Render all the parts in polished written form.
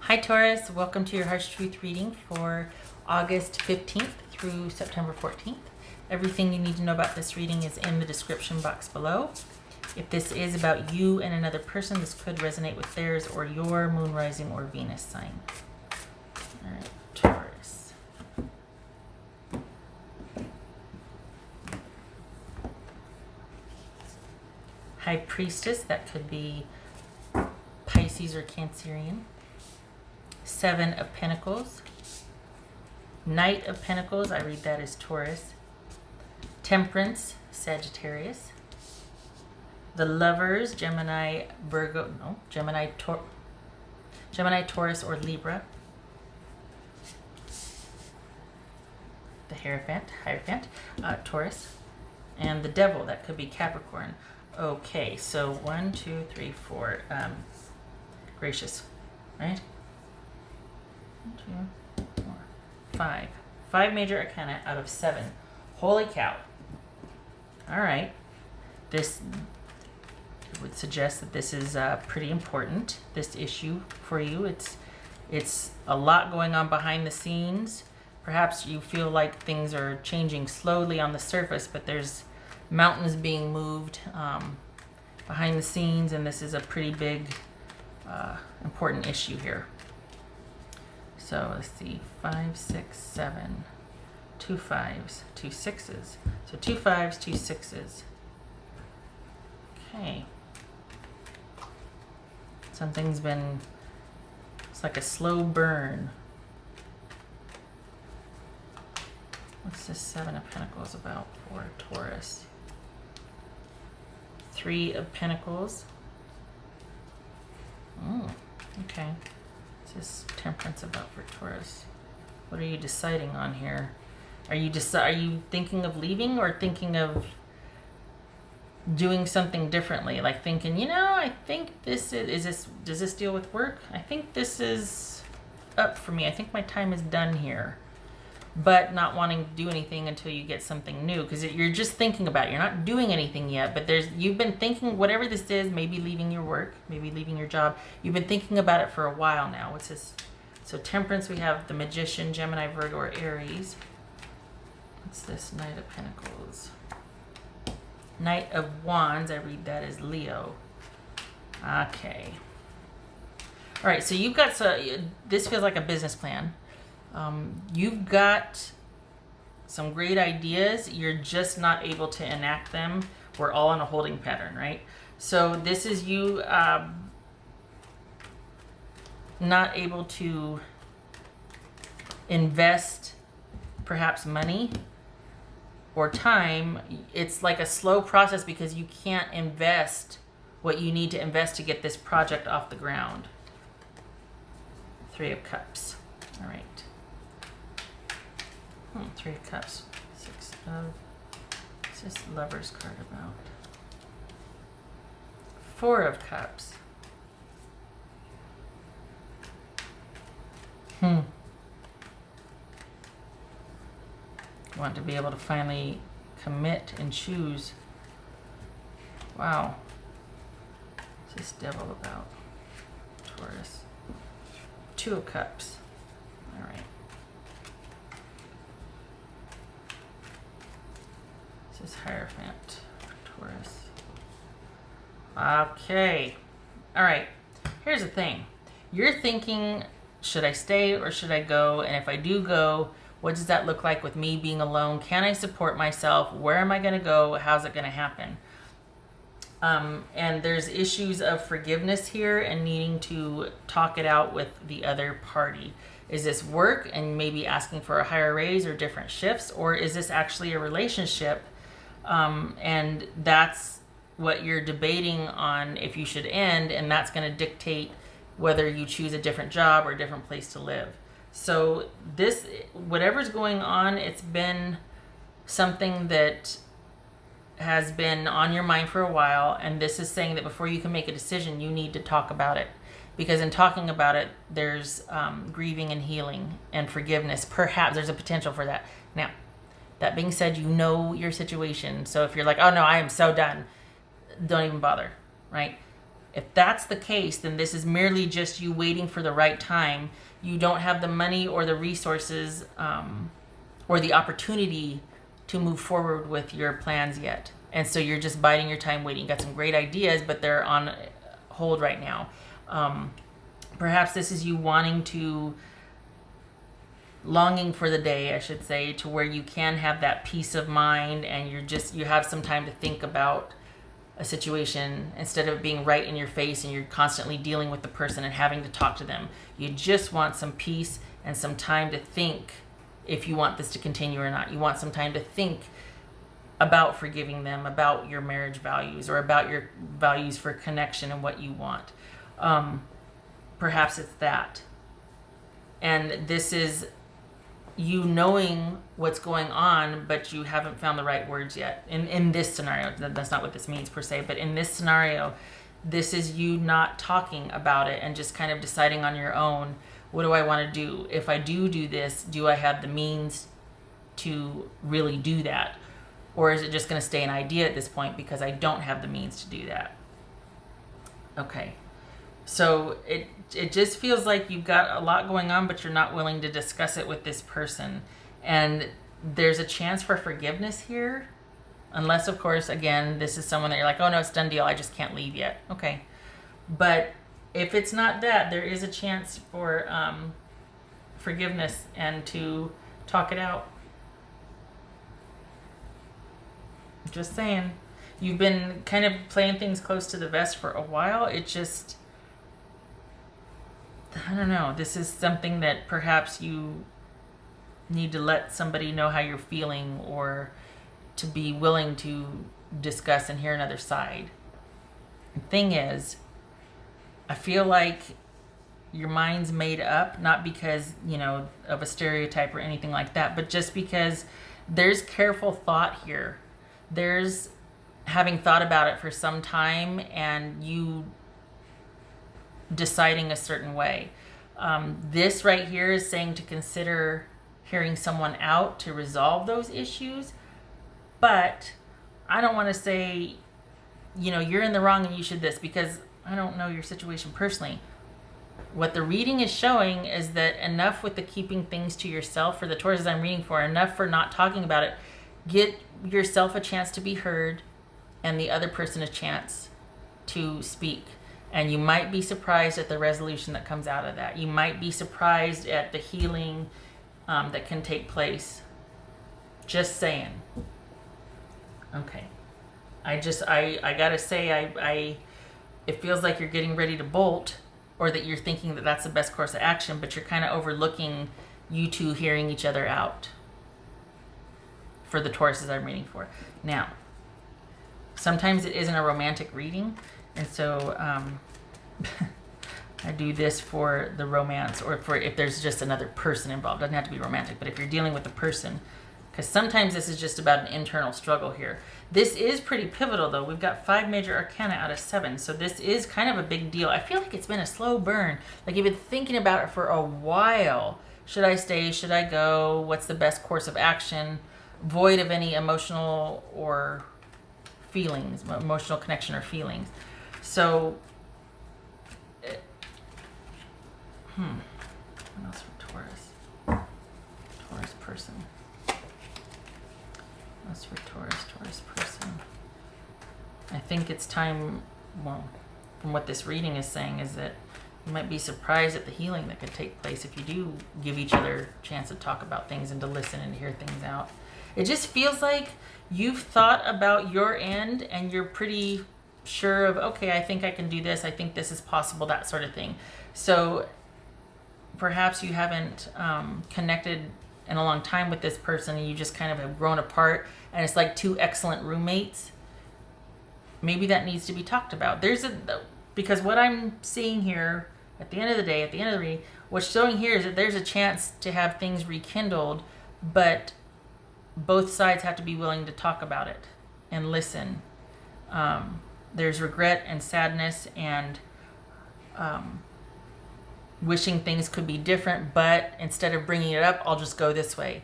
Hi Taurus, welcome to your Heart's Truth reading for August 15th through September 14th. Everything you need to know about this reading is in the description box below. If this is about you and another person, this could resonate with theirs or your moon, rising, or Venus sign. All right, Taurus. High Priestess, that could be Pisces or Cancerian. Seven of Pentacles. Knight of Pentacles, I read that as Taurus. Temperance, Sagittarius. The Lovers, Gemini, Virgo, no, Gemini, Taurus, or Libra. The Hierophant, Taurus. And the Devil, that could be Capricorn. Okay, so 1, 2, 3, 4, gracious, right? 1, 2, 4, 5. 5 major arcana out of 7. Holy cow. All right. This would suggest that this is pretty important, this issue for you. It's a lot going on behind the scenes. Perhaps you feel like things are changing slowly on the surface, but there's mountains being moved behind the scenes, and this is a pretty big, important issue here. So let's see, 5, 6, 7, 2 5s, 2 6s. So 2 5s, 2 6s. Okay. Something's been, it's like a slow burn. What's this 7 of Pentacles about for Taurus? 3 of Pentacles. Okay. What's this Temperance about for Taurus? What are you deciding on here? Are you thinking of leaving or thinking of doing something differently? Like thinking, you know, I think this does this deal with work? I think this is up for me. I think my time is done here. But not wanting to do anything until you get something new, because you're just thinking about it. You're not doing anything yet, but you've been thinking, whatever this is, maybe leaving your work, maybe leaving your job. You've been thinking about it for a while now. What's this? So Temperance, we have the Magician, Gemini, Virgo, or Aries. What's this? Knight of Pentacles. Knight of Wands, I read that as Leo. Okay. All right, so you've got, this feels like a business plan. You've got some great ideas. You're just not able to enact them. We're all in a holding pattern, right? So this is you not able to invest perhaps money or time. It's like a slow process because you can't invest what you need to invest to get this project off the ground. 3 of Cups. All right. 3 of Cups. 6 of... What's this Lover's card about? 4 of Cups. Want to be able to finally commit and choose. Wow. What's this Devil about? Taurus. 2 of Cups. All right. This is Hierophant, Taurus. Okay. All right. Here's the thing. You're thinking, should I stay or should I go? And if I do go, what does that look like with me being alone? Can I support myself? Where am I going to go? How's it going to happen? And there's issues of forgiveness here and needing to talk it out with the other party. Is this work and maybe asking for a higher raise or different shifts? Or is this actually a relationship? And that's what you're debating on if you should end, and that's going to dictate whether you choose a different job or a different place to live. So this, whatever's going on, it's been something that has been on your mind for a while, and this is saying that before you can make a decision, you need to talk about it. Because in talking about it, there's grieving and healing and forgiveness. Perhaps there's a potential for that. Now, that being said, you know your situation. So if you're like, oh no, I am so done, don't even bother, right? If that's the case, then this is merely just you waiting for the right time. You don't have the money or the resources or the opportunity to move forward with your plans yet. And so you're just biding your time waiting. You got some great ideas, but they're on hold right now. Perhaps this is you longing for the day, I should say, to where you can have that peace of mind and you have some time to think about a situation instead of being right in your face and you're constantly dealing with the person and having to talk to them. You just want some peace and some time to think if you want this to continue or not. You want some time to think about forgiving them, about your marriage values, or about your values for connection and what you want. Perhaps it's that. And this is you knowing what's going on, but you haven't found the right words yet. In this scenario, that's not what this means per se, but in this scenario, this is you not talking about it and just kind of deciding on your own, what do I want to do? If I do this, do I have the means to really do that? Or is it just going to stay an idea at this point because I don't have the means to do that? Okay. So it just feels like you've got a lot going on, but you're not willing to discuss it with this person. And there's a chance for forgiveness here. Unless, of course, again, this is someone that you're like, oh no, it's done deal. I just can't leave yet. Okay. But if it's not that, there is a chance for forgiveness and to talk it out. Just saying. You've been kind of playing things close to the vest for a while. It just, I don't know. This is something that perhaps you need to let somebody know how you're feeling, or to be willing to discuss and hear another side. The thing is, I feel like your mind's made up, not because, of a stereotype or anything like that, but just because there's careful thought here. There's having thought about it for some time and you deciding a certain way. This right here is saying to consider hearing someone out to resolve those issues. But I don't want to say, you're in the wrong and you should this, because I don't know your situation personally. What the reading is showing is that enough with the keeping things to yourself for the Tauruses I'm reading for, enough for not talking about it. Get yourself a chance to be heard and the other person a chance to speak. And you might be surprised at the resolution that comes out of that. You might be surprised at the healing that can take place. Just saying. Okay. I gotta say, it feels like you're getting ready to bolt, or that you're thinking that that's the best course of action, but you're kind of overlooking you two hearing each other out for the Tauruses I'm reading for. Now, sometimes it isn't a romantic reading, and so I do this for the romance, or for if there's just another person involved. It doesn't have to be romantic, but if you're dealing with a person, because sometimes this is just about an internal struggle here. This is pretty pivotal, though. We've got 5 major arcana out of 7, so this is kind of a big deal. I feel like it's been a slow burn. Like you've been thinking about it for a while. Should I stay? Should I go? What's the best course of action? Void of any emotional or feelings, emotional connection or feelings. So, what else for Taurus? Taurus person. What's for Taurus person? I think it's time, well, from what this reading is saying, is that you might be surprised at the healing that could take place if you do give each other a chance to talk about things and to listen and to hear things out. It just feels like you've thought about your end and you're pretty sure of, okay, I think I can do this. I think this is possible, that sort of thing. So perhaps you haven't connected in a long time with this person and you just kind of have grown apart and it's like 2 excellent roommates. Maybe that needs to be talked about. Because what I'm seeing here at the end of the day, at the end of the reading, what's showing here is that there's a chance to have things rekindled, but both sides have to be willing to talk about it and listen. There's regret and sadness and wishing things could be different, but instead of bringing it up, I'll just go this way.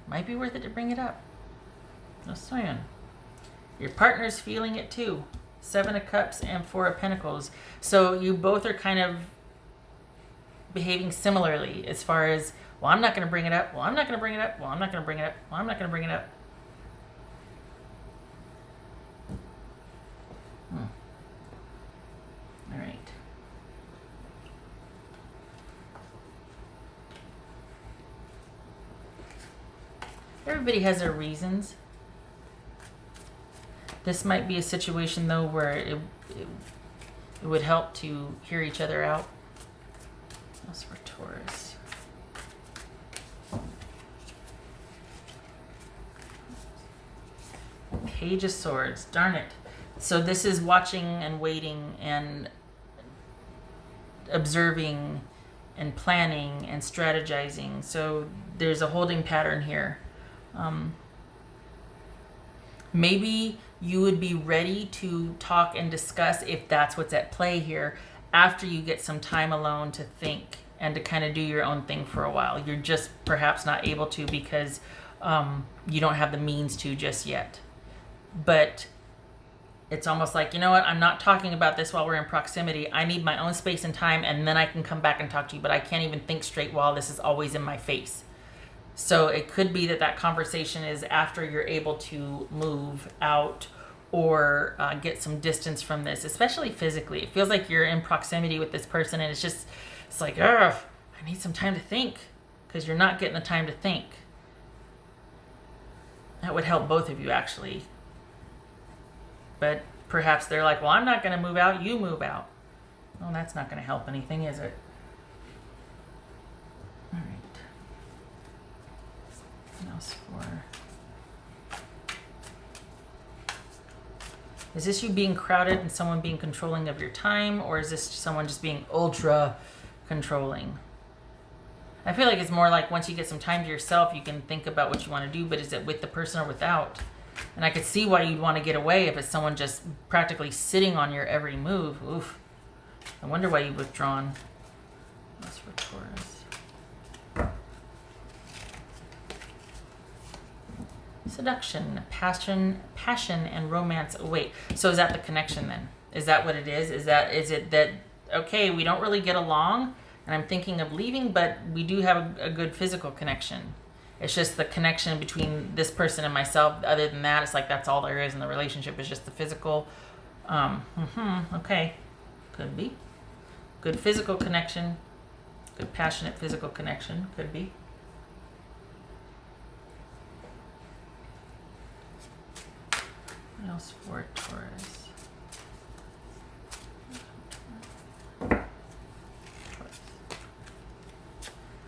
Might be worth it to bring it up. Just saying. Your partner's feeling it too. Seven of Cups and Four of Pentacles. So you both are kind of behaving similarly as far as, well, I'm not going to bring it up. Well, I'm not going to bring it up. Well, I'm not going to bring it up. Well, I'm not going to bring it up. All right. Everybody has their reasons. This might be a situation, though, where it would help to hear each other out. That's for Taurus. Page of Swords. Darn it. So this is watching and waiting and observing and planning and strategizing. So there's a holding pattern here. Maybe you would be ready to talk and discuss, if that's what's at play here, after you get some time alone to think and to kind of do your own thing for a while. You're just perhaps not able to because you don't have the means to just yet. But it's almost like, you know what, I'm not talking about this while we're in proximity. I need my own space and time, and then I can come back and talk to you, but I can't even think straight while this is always in my face. So it could be that that conversation is after you're able to move out or get some distance from this, especially physically. It feels like you're in proximity with this person, and it's like, ugh, I need some time to think, because you're not getting the time to think. That would help both of you, actually. But perhaps they're like, well, I'm not going to move out, you move out. Well, that's not going to help anything, is it? All right. What else for? Is this you being crowded and someone being controlling of your time, or is this someone just being ultra controlling? I feel like it's more like once you get some time to yourself, you can think about what you want to do, but is it with the person or without? And I could see why you'd want to get away if it's someone just practically sitting on your every move. Oof. I wonder why you've withdrawn. That's for Taurus. Seduction, passion, and romance await. So is that the connection then? Is that what it is? Is it that, okay, we don't really get along and I'm thinking of leaving, but we do have a good physical connection. It's just the connection between this person and myself. Other than that, it's like that's all there is in the relationship, is just the physical. Okay. Could be. Good physical connection. Good passionate physical connection. Could be. What else for Taurus?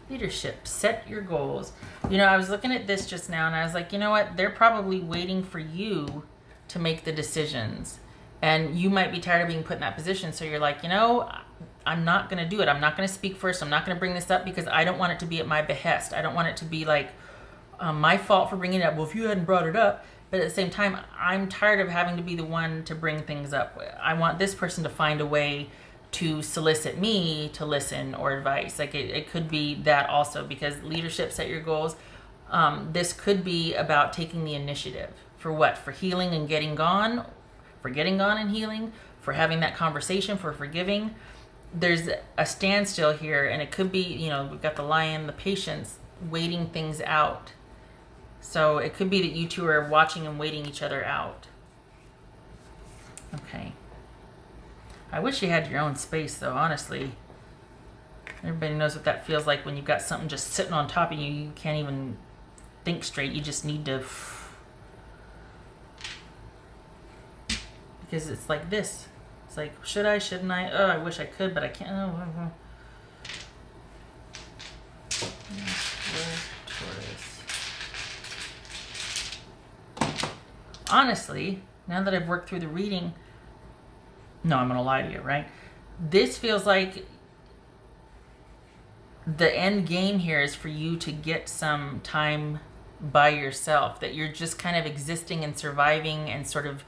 Leadership, set your goals. You know, I was looking at this just now and I was like, you know what? They're probably waiting for you to make the decisions. And you might be tired of being put in that position. So you're like, you know, I'm not going to do it. I'm not going to speak first. I'm not going to bring this up because I don't want it to be at my behest. I don't want it to be like my fault for bringing it up. Well, if you hadn't brought it up. But at the same time, I'm tired of having to be the one to bring things up. I want this person to find a way to solicit me to listen or advice. Like it could be that also, because leadership, set your goals. This could be about taking the initiative. For what? For healing and getting gone, for getting gone and healing, for having that conversation, for forgiving. There's a standstill here, and it could be, you know, we've got the lion, the patience, waiting things out. So it could be that you two are watching and waiting each other out. Okay. I wish you had your own space, though, honestly. Everybody knows what that feels like when you've got something just sitting on top of you. You can't even think straight. You just need to... Because it's like this. It's like, should I, shouldn't I? Oh, I wish I could, but I can't. Oh. Honestly, now that I've worked through the reading, no, I'm going to lie to you, right? This feels like the end game here is for you to get some time by yourself, that you're just kind of existing and surviving and sort of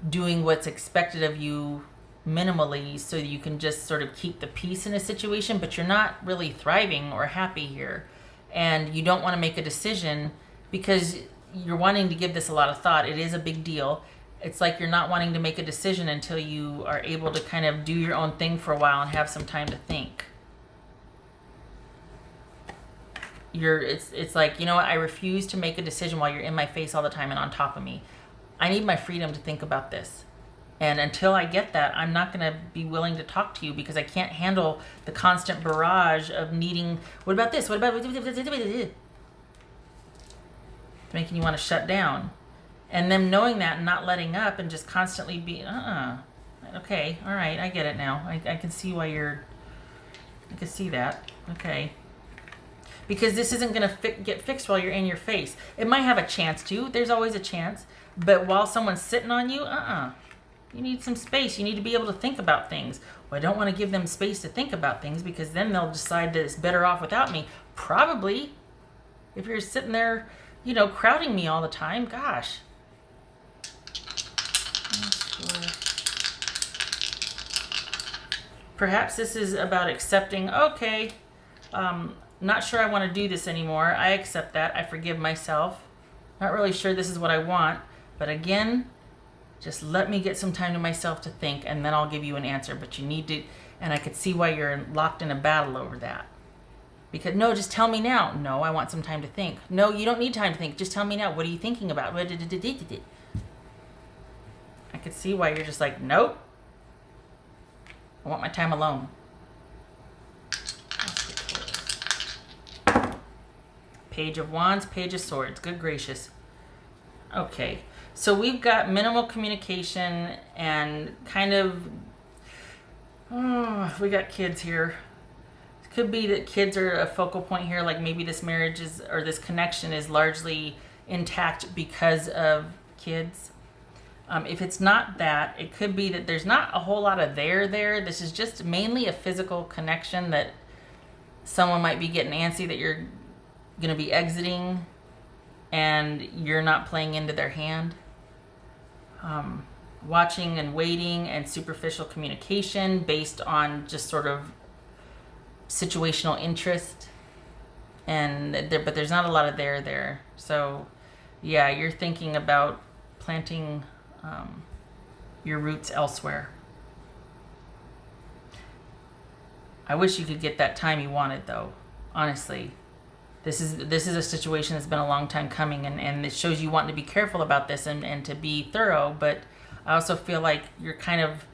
doing what's expected of you minimally so you can just sort of keep the peace in a situation, but you're not really thriving or happy here. And you don't want to make a decision because you're wanting to give this a lot of thought. It is a big deal. It's like you're not wanting to make a decision until you are able to kind of do your own thing for a while and have some time to think. It's like, you know what, I refuse to make a decision while you're in my face all the time and on top of me. I need my freedom to think about this. And until I get that, I'm not going to be willing to talk to you because I can't handle the constant barrage of needing, what about this? What about making you want to shut down? And them knowing that and not letting up and just constantly be, okay, all right, I get it now. I can see why I can see that. Okay. Because this isn't going to get fixed while you're in your face. It might have a chance to. There's always a chance. But while someone's sitting on you, you need some space. You need to be able to think about things. Well, I don't want to give them space to think about things because then they'll decide that it's better off without me. Probably. If you're sitting there, you know, crowding me all the time, gosh. Perhaps this is about accepting, okay, not sure I want to do this anymore. I accept that. I forgive myself. Not really sure this is what I want. But again, just let me get some time to myself to think, and then I'll give you an answer. But you need to, and I could see why you're locked in a battle over that. Because, no, just tell me now. No, I want some time to think. No, you don't need time to think. Just tell me now. What are you thinking about? I could see why you're just like, nope. I want my time alone. Page of Wands, Page of Swords. Good gracious. Okay, so we've got minimal communication and kind of, we got kids here. It could be that kids are a focal point here, like maybe this marriage is, or this connection is largely intact because of kids. If it's not that, it could be that there's not a whole lot of there. This is just mainly a physical connection that someone might be getting antsy that you're going to be exiting and you're not playing into their hand. Watching and waiting and superficial communication based on just sort of situational interest. But there's not a lot of there. So yeah, you're thinking about planting your roots elsewhere. I wish you could get that time you wanted, though. Honestly, this is a situation that's been a long time coming, and it shows you wanting to be careful about this and to be thorough. But I also feel like you're kind of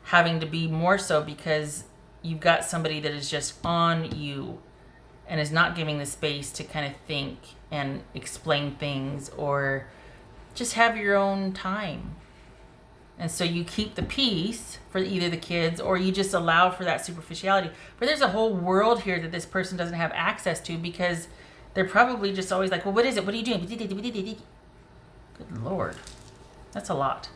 having to be more so because you've got somebody that is just on you and is not giving the space to kind of think and explain things or just have your own time. And so you keep the peace for either the kids or you just allow for that superficiality. But there's a whole world here that this person doesn't have access to because they're probably just always like, well, what is it? What are you doing? Good Lord. That's a lot.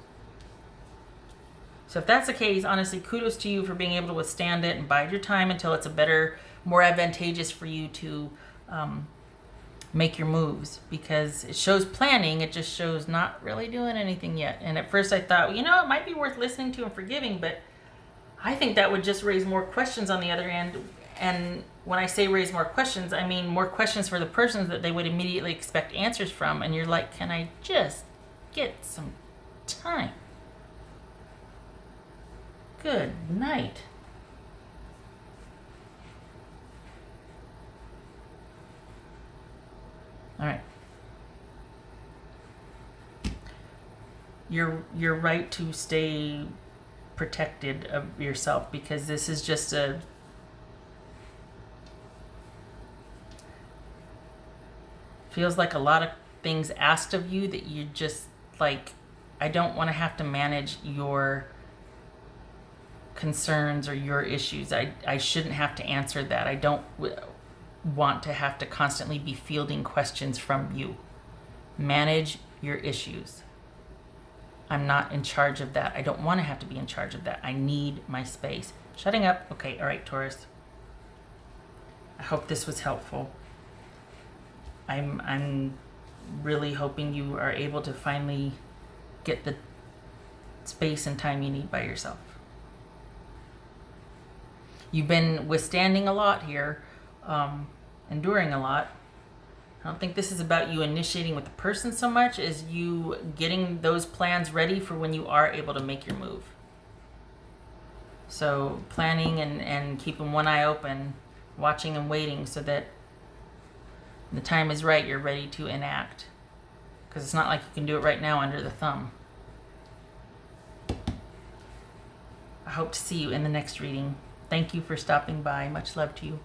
So if that's the case, honestly, kudos to you for being able to withstand it and bide your time until it's a better, more advantageous for you to make your moves, because it shows planning. It just shows not really doing anything yet. And at first I thought, well, you know, it might be worth listening to and forgiving, but I think that would just raise more questions on the other end. And when I say raise more questions, I mean more questions for the person that they would immediately expect answers from. And you're like, can I just get some time? Good night. All right. You're right to stay protected of yourself, because this is just feels like a lot of things asked of you that you just like, I don't want to have to manage your concerns or your issues. I shouldn't have to answer that. I don't want to have to constantly be fielding questions from you. Manage your issues. I'm not in charge of that. I don't want to have to be in charge of that. I need my space. Shutting up. Okay, all right, Taurus. I hope this was helpful. I'm really hoping you are able to finally get the space and time you need by yourself. You've been withstanding a lot here, enduring a lot. I don't think this is about you initiating with the person so much as you getting those plans ready for when you are able to make your move. So planning and keeping one eye open, watching and waiting so that when the time is right, you're ready to enact. Because it's not like you can do it right now under the thumb. I hope to see you in the next reading. Thank you for stopping by. Much love to you.